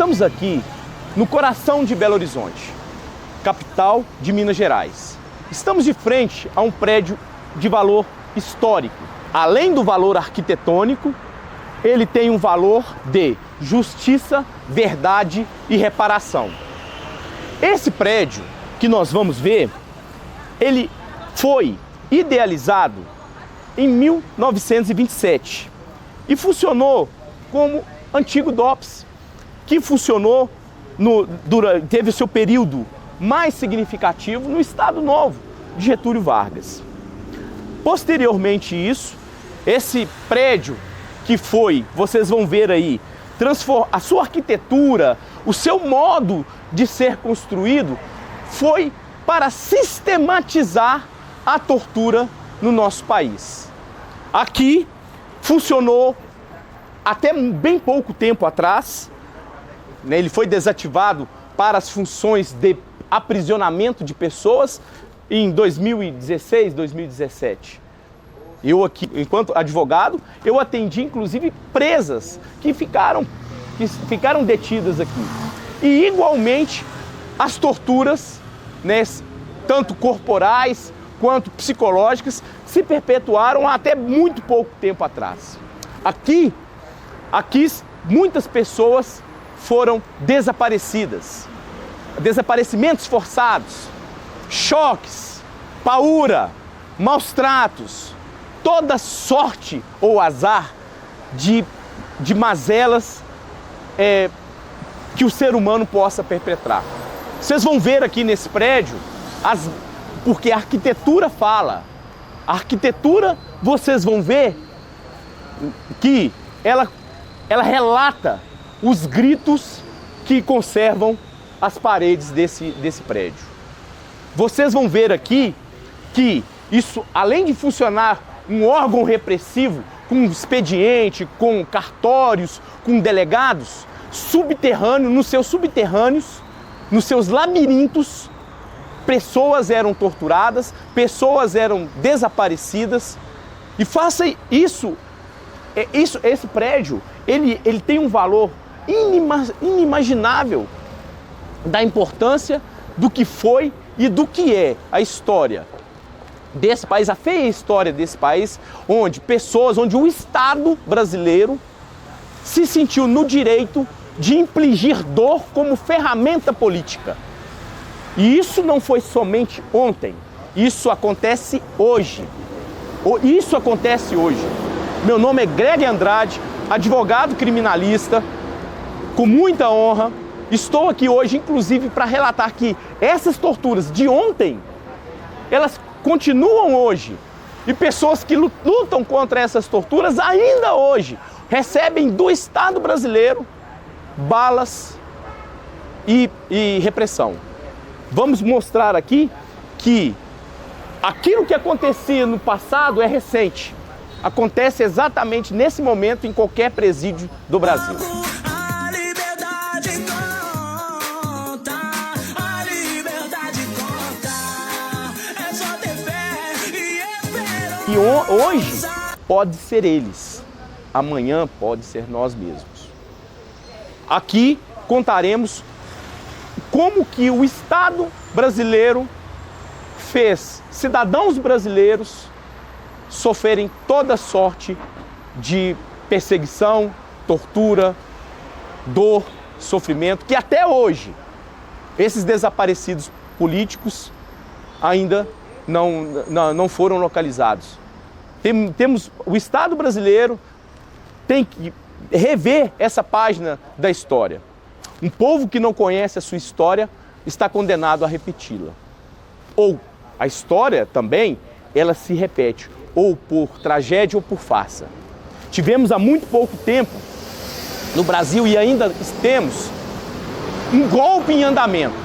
estamos aqui no coração de Belo Horizonte, capital de Minas Gerais. Estamos de frente a um prédio de valor histórico. Além do valor arquitetônico, ele tem um valor de justiça, verdade e reparação. Esse prédio que nós vamos ver, ele foi idealizado em 1927 e funcionou como antigo DOPS, que funcionou, teve o seu período mais significativo no Estado Novo de Getúlio Vargas. Posteriormente isso, esse prédio que foi, vocês vão ver aí, a sua arquitetura, o seu modo de ser construído, foi para sistematizar a tortura no nosso país. Aqui funcionou até bem pouco tempo atrás, né, ele foi desativado para as funções de aprisionamento de pessoas em 2016, 2017. Eu aqui, enquanto advogado, eu atendi inclusive presas que ficaram detidas aqui. E igualmente as torturas, né, tanto corporais quanto psicológicas, se perpetuaram até muito pouco tempo atrás. Aqui muitas pessoas foram desaparecidas. Desaparecimentos forçados, choques, paúra, maus tratos, toda sorte ou azar de mazelas que o ser humano possa perpetrar. Vocês vão ver aqui nesse prédio, porque a arquitetura fala. A arquitetura, vocês vão ver que ela relata os gritos que conservam as paredes desse prédio. Vocês vão ver aqui que isso, além de funcionar um órgão repressivo, com expediente, com cartórios, com delegados, nos seus subterrâneos, nos seus labirintos, pessoas eram torturadas, pessoas eram desaparecidas. E faça isso, esse prédio, ele tem um valor inimaginável da importância do que foi e do que é a história desse país, a feia história desse país, onde o Estado brasileiro se sentiu no direito de infligir dor como ferramenta política. E isso não foi somente ontem, isso acontece hoje. Isso acontece hoje. Meu nome é Greg Andrade, advogado criminalista, com muita honra. Estou aqui hoje, inclusive, para relatar que essas torturas de ontem, elas continuam hoje. E pessoas que lutam contra essas torturas ainda hoje recebem do Estado brasileiro balas e repressão. Vamos mostrar aqui que aquilo que acontecia no passado é recente. Acontece exatamente nesse momento em qualquer presídio do Brasil. E hoje pode ser eles, amanhã pode ser nós mesmos. Aqui contaremos como que o Estado brasileiro fez cidadãos brasileiros sofrerem toda sorte de perseguição, tortura, dor, sofrimento, que até hoje esses desaparecidos políticos ainda não foram localizados. O Estado brasileiro tem que rever essa página da história. Um povo que não conhece a sua história está condenado a repeti-la. Ou a história também, ela se repete, ou por tragédia ou por farsa. Tivemos há muito pouco tempo no Brasil e ainda temos um golpe em andamento.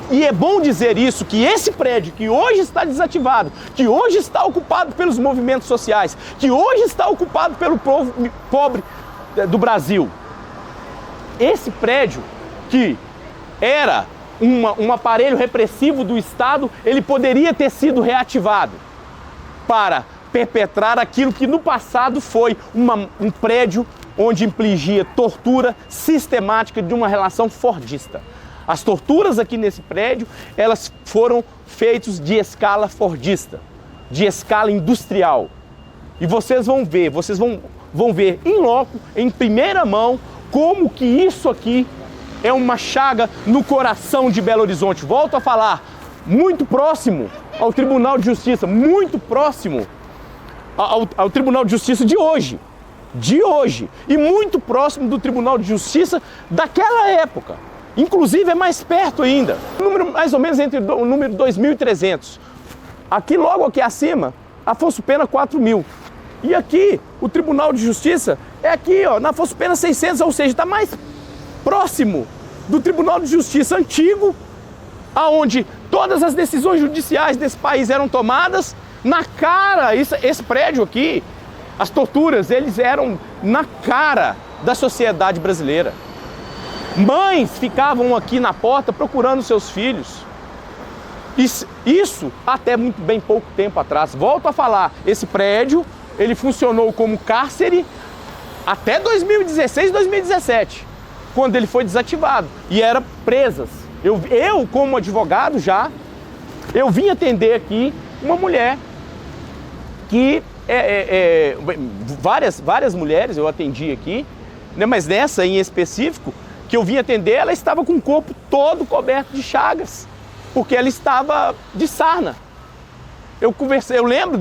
E é bom dizer isso, que esse prédio que hoje está desativado, que hoje está ocupado pelos movimentos sociais, que hoje está ocupado pelo povo pobre do Brasil, esse prédio que era um aparelho repressivo do Estado, ele poderia ter sido reativado para perpetrar aquilo que no passado foi um prédio onde infligia tortura sistemática de uma relação fordista. As torturas aqui nesse prédio, elas foram feitas de escala fordista, de escala industrial. E vocês vão ver em loco, em primeira mão, como que isso aqui é uma chaga no coração de Belo Horizonte. Volto a falar, muito próximo ao Tribunal de Justiça, muito próximo ao Tribunal de Justiça de hoje, e muito próximo do Tribunal de Justiça daquela época. Inclusive é mais perto ainda, número mais ou menos entre o número 2.300. Aqui, logo aqui acima, Afonso Pena 4.000. E aqui, o Tribunal de Justiça é aqui, ó, na Afonso Pena 600, ou seja, está mais próximo do Tribunal de Justiça antigo, aonde todas as decisões judiciais desse país eram tomadas na cara. Esse prédio aqui, as torturas, eles eram na cara da sociedade brasileira. Mães ficavam aqui na porta procurando seus filhos. Isso até muito bem pouco tempo atrás. Volto a falar, esse prédio, ele funcionou como cárcere até 2016, 2017, quando ele foi desativado e eram presas. Eu como advogado eu vim atender aqui uma mulher que várias mulheres eu atendi aqui, né, mas nessa em específico que eu vim atender, ela estava com o corpo todo coberto de chagas, porque ela estava de sarna. Eu lembro,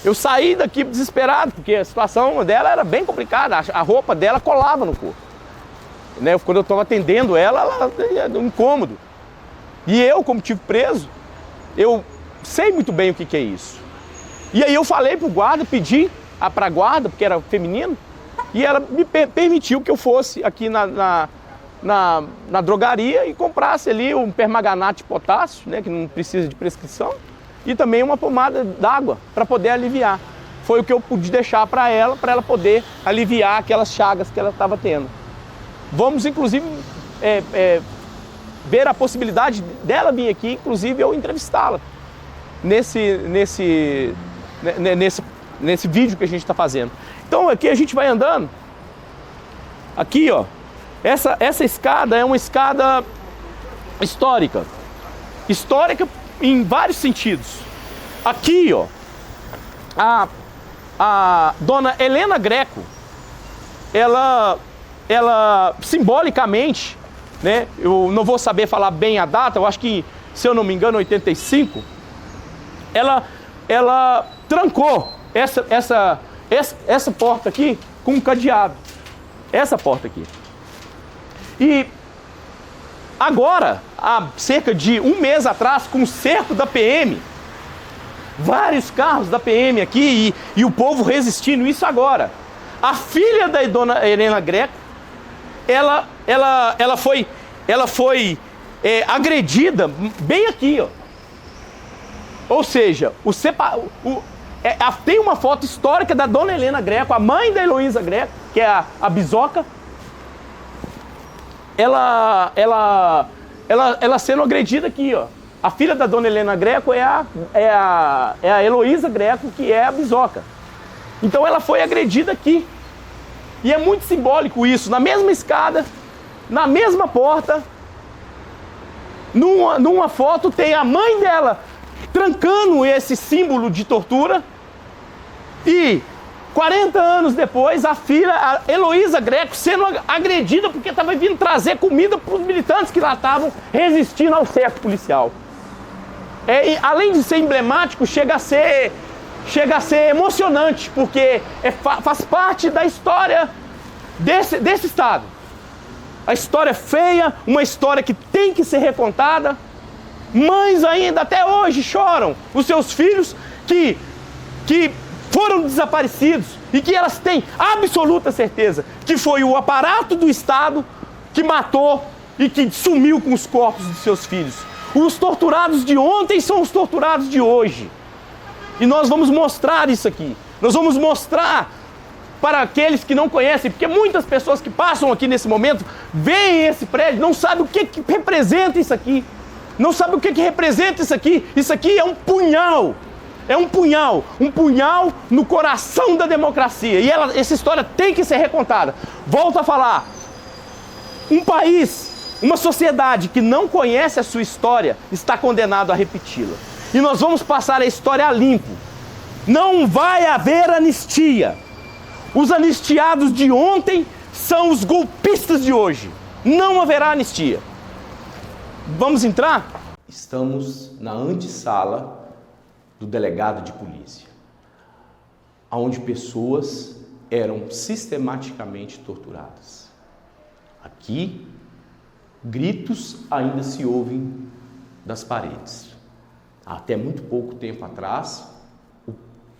eu saí daqui desesperado, porque a situação dela era bem complicada, a roupa dela colava no corpo. Né? Quando eu estava atendendo ela era um incômodo. E eu, como tive preso, eu sei muito bem o que é isso. E aí eu falei pro guarda, pedi pra guarda, porque era feminino, e ela me permitiu que eu fosse aqui na drogaria e comprasse ali um permanganato de potássio, né, que não precisa de prescrição, e também uma pomada d'água para poder aliviar. Foi o que eu pude deixar para ela poder aliviar aquelas chagas que ela estava tendo. Vamos, inclusive, ver a possibilidade dela vir aqui, inclusive eu entrevistá-la nesse vídeo que a gente está fazendo. Então aqui a gente vai andando. Aqui, ó, essa escada é uma escada histórica. Histórica em vários sentidos. Aqui, ó, a dona Helena Greco, ela simbolicamente, né, eu não vou saber falar bem a data, eu acho que, se eu não me engano, 85, ela trancou essa porta aqui com um cadeado. Essa porta aqui. E agora, há cerca de um mês atrás, com o cerco da PM, vários carros da PM aqui e o povo resistindo, isso agora. A filha da dona Helena Greco, ela foi agredida bem aqui, ó. Ou seja, tem uma foto histórica da dona Helena Greco, a mãe da Heloísa Greco, que é a Bisoca, ela sendo agredida aqui, ó. A filha da dona Helena Greco é a Heloísa Greco, que é a Bisoca. Então ela foi agredida aqui. E é muito simbólico isso, na mesma escada, na mesma porta, numa foto tem a mãe dela trancando esse símbolo de tortura, e 40 anos depois a filha, a Heloísa Greco, sendo agredida porque estava vindo trazer comida para os militantes que lá estavam resistindo ao cerco policial. Além de ser emblemático, chega a ser emocionante, porque faz parte da história desse estado. A história é feia, uma história que tem que ser recontada. Mães ainda até hoje choram os seus filhos que foram desaparecidos, e que elas têm absoluta certeza que foi o aparato do Estado que matou e que sumiu com os corpos dos seus filhos. Os torturados de ontem são os torturados de hoje. E nós vamos mostrar isso aqui. Nós vamos mostrar para aqueles que não conhecem, porque muitas pessoas que passam aqui nesse momento veem esse prédio, não sabem o que representa isso aqui. Não sabem o que representa isso aqui. Isso aqui é um punhal É um punhal no coração da democracia. E essa história tem que ser recontada. Volto a falar, um país, uma sociedade que não conhece a sua história está condenado a repeti-la. E nós vamos passar a história a limpo. Não vai haver anistia. Os anistiados de ontem são os golpistas de hoje. Não haverá anistia. Vamos entrar? Estamos na antessala do delegado de polícia, onde pessoas eram sistematicamente torturadas. Aqui, gritos ainda se ouvem das paredes. Até muito pouco tempo atrás,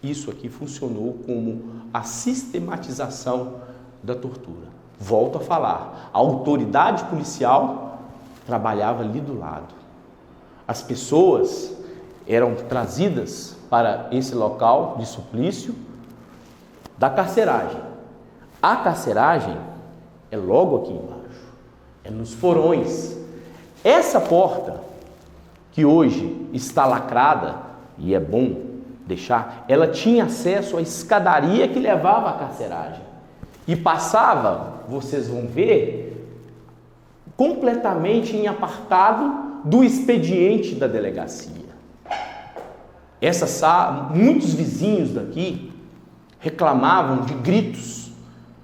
isso aqui funcionou como a sistematização da tortura. Volto a falar, a autoridade policial trabalhava ali do lado. As pessoas eram trazidas para esse local de suplício da carceragem. A carceragem é logo aqui embaixo, é nos porões. Essa porta, que hoje está lacrada, e é bom deixar, ela tinha acesso à escadaria que levava à carceragem. E passava, vocês vão ver, completamente em apartado do expediente da delegacia. Essa sala, muitos vizinhos daqui reclamavam de gritos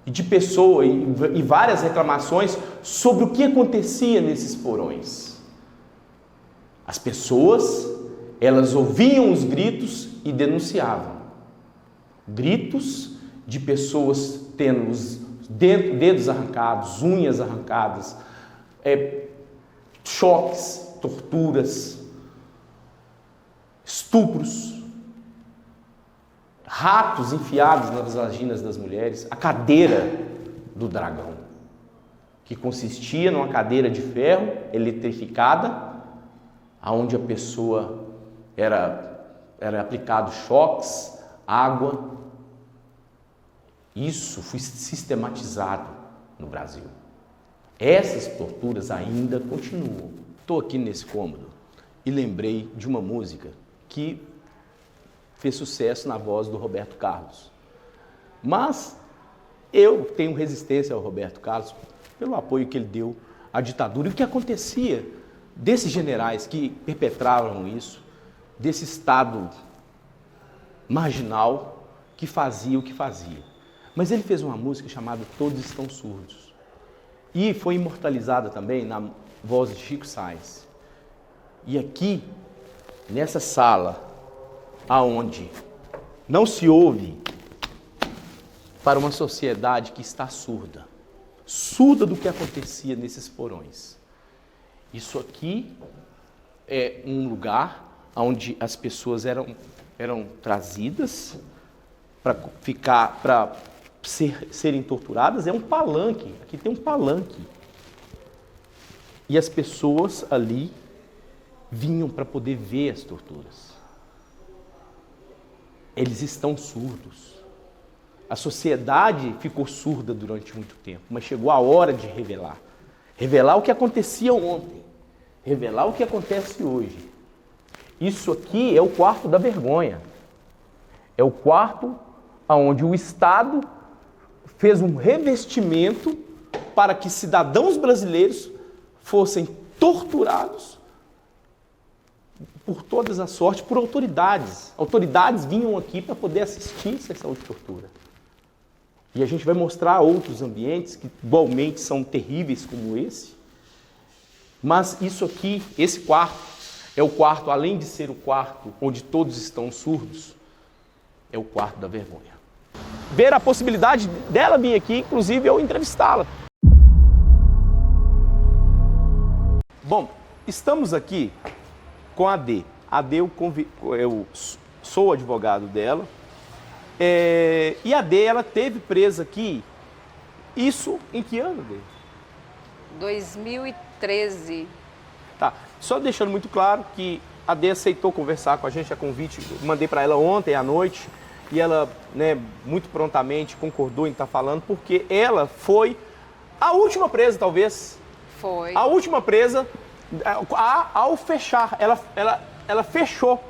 e de pessoas e várias reclamações sobre o que acontecia nesses porões. As pessoas, elas ouviam os gritos e denunciavam. Gritos de pessoas tendo os dedos arrancados, unhas arrancadas, choques, torturas, estupros, ratos enfiados nas vaginas das mulheres, a cadeira do dragão, que consistia numa cadeira de ferro eletrificada, aonde a pessoa era aplicado choques, água. Isso foi sistematizado no Brasil. Essas torturas ainda continuam. Estou aqui nesse cômodo e lembrei de uma música que fez sucesso na voz do Roberto Carlos. Mas eu tenho resistência ao Roberto Carlos pelo apoio que ele deu à ditadura. E o que acontecia desses generais que perpetravam isso, desse Estado marginal que fazia o que fazia. Mas ele fez uma música chamada Todos Estão Surdos. E foi imortalizada também na voz de Chico Sainz. E aqui, nessa sala, aonde não se ouve para uma sociedade que está surda, surda do que acontecia nesses porões. Isso aqui é um lugar onde as pessoas eram trazidas para serem torturadas. É um palanque, aqui tem um palanque. E as pessoas ali vinham para poder ver as torturas. Eles estão surdos. A sociedade ficou surda durante muito tempo, mas chegou a hora de revelar. Revelar o que acontecia ontem, revelar o que acontece hoje. Isso aqui é o quarto da vergonha. É o quarto onde o Estado fez um revestimento para que cidadãos brasileiros fossem torturados por todas as sortes, por autoridades. Autoridades vinham aqui para poder assistir a sessão de tortura. E a gente vai mostrar outros ambientes que igualmente são terríveis como esse. Mas isso aqui, esse quarto, é o quarto, além de ser o quarto onde todos estão surdos, é o quarto da vergonha. Ver a possibilidade dela vir aqui, inclusive eu entrevistá-la. Bom, estamos aqui com a Adê. A Adê, eu sou advogado dela. E a Adê, ela teve presa aqui, isso em que ano, Adê? 2013. Tá, só deixando muito claro que a Adê aceitou conversar com a gente, a convite, mandei para ela ontem à noite, e ela, muito prontamente concordou em estar falando, porque ela foi a última presa, talvez. Foi. A última presa, ao fechar, ela fechou